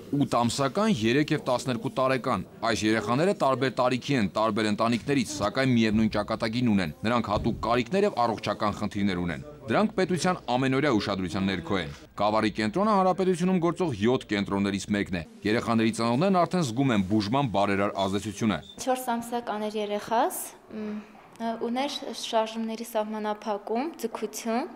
8 ամսական, 3 և 12 տարեկան։ Այս երեխաները տարբեր տարիքի են, տարբեր ընտանիքներից, սակայն միևնույն ճակատագին ունեն։ Նրանք հատուկ կարիքներ և առողջական խնդիրներ ունեն։ Դրանք պետության ամենօրյա ուշադրության ներքո են։ Գավառի կենտրոնը հանրապետությունում գործող 7 կենտրոններից մեկն է։ Երեխաների ծնողներն արդեն զգում են բուժման բարերար ազդեցությունը։ 4 ամսական էր երեխաս, ուներ շարժումների սահմանափակում, ձգություն,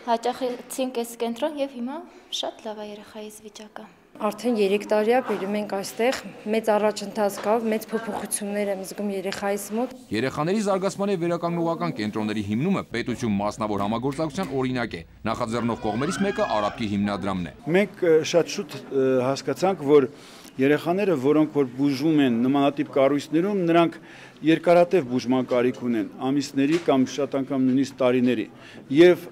հաճախեցինք այս կենտրոն և հիմա շատ լավ է երեխայիս վիճակը։ Արդեն 3 տարի է բերում ենք այստեղ, մեծ առաջընթաց կա, մեծ փոփոխություններ եմ զգում երեխայիս մոտ։ Երեխաների զարգացման և վերականգնողական կենտրոնների հիմնումը պետություն մասնավոր համագործակցության օրինակ է։ Նախաձեռնող կողմերից մեկը Արաբկի հիմնադրամն է։ Մենք շատ շուտ հասկացանք, որ երեխաները, որոնք որ բուժվում են նմանատիպ կառույցներում, նրանք երկարատև բուժման կարիք ունեն, ամիսների կամ շատ անգամ նույնիսկ տարիների։ Եվ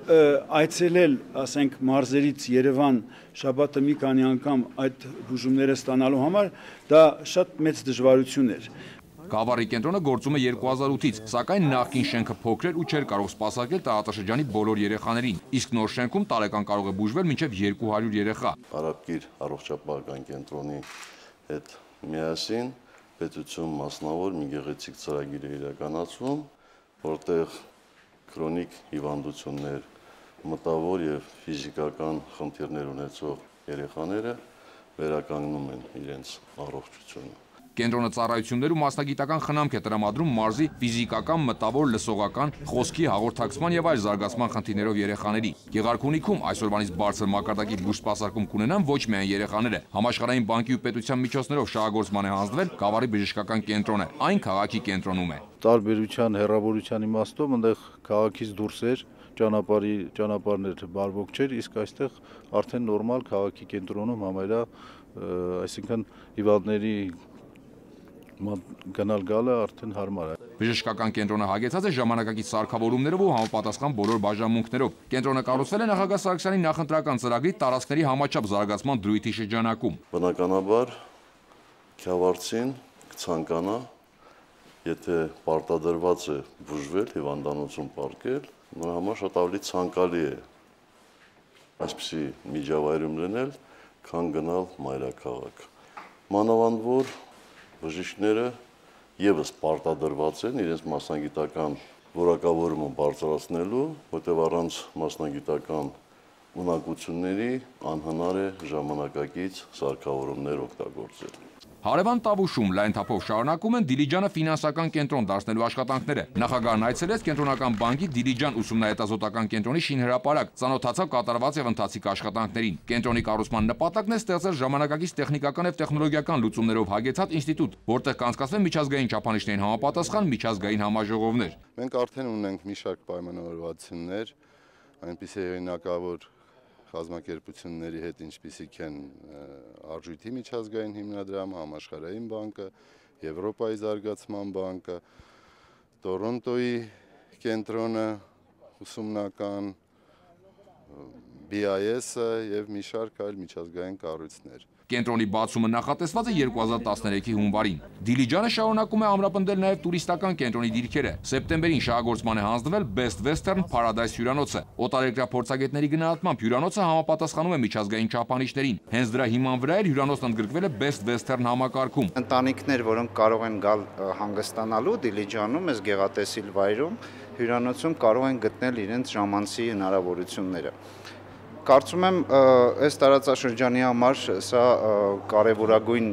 այցելել, ասենք, մարզերից Երևան շաբաթը մի քանի անգամ այդ բուժումները ստանալու համար, դա շատ մեծ դժվարություն էր։ Գավառի կենտրոնը գործում է 2008-ից, սակայն նախկին շենքը փոքր էր ու չէր կարող սպասարկել տարածաշրջանի բոլոր երեխաներին, իսկ նոր շենքում տարեկան կարող է բուժվել մինչև 200 երեխա։ Արաբկիր առողջապահական կենտրոնի հետ միասին պետություն մասնավոր մի գեղեցիկ ծրագիր է իրականացվում, որտեղ քրոնիկ հիվանդություններ, մտավոր եւ ֆիզիկական խնդիրներ ունեցող երեխաները վերականգնում են իրենց առողջությունը։ Կենտրոնը ծառայություններ ու մասնագիտական խնամք է տրամադրում մարզի ֆիզիկական, մտավոր, լսողական, խոսքի, հաղորդակցման եւ այլ զարգացման խնդիրներով երեխաների։ Գեղարքունիքում այսօրվանից բարձր մակարդակի բուժսպասարկում կունենան ոչ միայն երեխաները։ Համաշխարհային բանկի ու պետության միջոցներով շահագործման է հանձնվել Գավառի բժշկական կենտրոնը։ Այն քաղաքի կենտրոնում է։ Տարբերության, հեռավորության իմաստով այնտեղ քաղաքից դուրս էր, ճանապարհներ բարվոք չէր, իսկ այստեղ արդեն նորմալ քաղաքի կենտրոնում համարյա, այսինքն հիվանդների գնալ գալը արդեն հարմար է։ Բժշկական կենտրոնը հագեցած է ժամանակակից սարքավորումներով ու համապատասխան բոլոր բաժանմունքներով։ Կենտրոնը կառուցվել է նախագահ Սարգսյանի նախընտրական ծրագրի տարածքների համաչափ զարգացման դրույթի շրջանակում։ Բնականաբար Քյավառցին կցանկանա, եթե պարտադրված է բուժվել, հիվանդանոցում պարկել, նրա համար շատ ավելի ցանկալի է այսպիսի միջավայրում լինել, քան գնալ մայրաքաղաք։ Մանավանդ որ բժիշկները եւս պարտադրված են իրենց մասնագիտական որակավորումը բարձրացնելու, որտեղ առանց մասնագիտական ունակությունների անհնար է ժամանակակից սարքավորումներ օգտագործել։ Հարևան Տավուշում լայն թափով շարունակում են Դիլիջանը ֆինանսական կենտրոն դարձնելու աշխատանքները։ Նախագահն այցելեց Կենտրոնական բանկի Դիլիջան ուսումնահետազոտական կենտրոնի շինհրապարակ, ծանոթացավ կատարված եւ ընթացիկ աշխատանքներին։ Կենտրոնի կառուցման նպատակն է ստեղծել ժամանակակից տեխնիկական եւ տեխնոլոգիական լուծումներով հագեցած ինստիտուտ, որտեղ կանցկացվեն միջազգային չափանիշներին համապատասխան միջազգային համաժողովներ։ Մենք արդեն ունենք մի շարք պայմանավորվածություններ, այնպիսի հեղինակավոր կազմակերպությունների հետ, ինչպիսիք են Արժույթի միջազգային հիմնադրամը, Համաշխարհային բանկը, Եվրոպայի զարգացման բանկը, Տորոնտոյի կենտրոնը, ուսումնական, BIS-ը եւ մի շարք այլ միջազգային կառույցներ։ Կենտրոնի բացումը նախատեսված է 2013-ի հունվարին։ Դիլիջանը շարունակում է ամրապնդել նաև տուրիստական կենտրոնի դիրքերը։ Սեպտեմբերին շահագործման է հանձնվել Best Western Paradise հյուրանոցը։ Օտարերկրյա փորձագետների գնահատմամբ հյուրանոցը համապատասխանում է միջազգային չափանիշներին։ Հենց դրա հիման վրա էր հյուրանոցն ընդգրկվել է Best Western համակարգում։ Ընտանիքներ, որոնք կարող են գալ հանգստանալու Դիլիջանում, այս գեղատեսիլ վայրում, հյուրանոցում կարող են գտնել իրենց ժամանցի հնարավորությունները։ Կարծում եմ, այս տարածաշրջանի համար սա կարևորագույն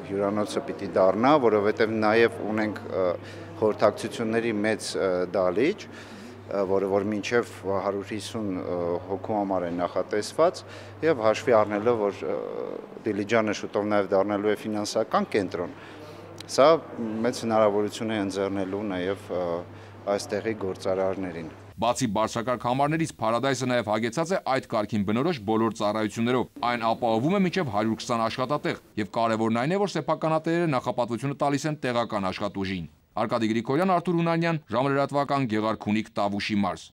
հյուրանոցը պիտի դառնա, որովհետև նաև ունենք խորհրդակցությունների մեծ դահլիճ, որը որ մինչև 150 հոգու համար է նախատեսված, եւ հաշվի առնելով, որ Դիլիջանը շուտով նաև դառնալու է ֆինանսական կենտրոն, սա մեծ հնարավորություն է ընձեռնելու նաև այստեղի գործարարներին։ Բացի բարձրակարգ համարներից, Paradise-ը նաև հագեցած է այդ կարգին բնորոշ բոլոր ծառայություններով։ Այն ապահովում է մինչև 120 աշխատատեղ, եւ կարևորն այն է, որ սեփականատերերը նախապատվությունը տալիս են տեղական աշխատուժին։ Արկադի Գրիգորյան, Արթուր Հունանյան, ժամլրատվական, Գեղարքունիք, Տավուշի մարզ։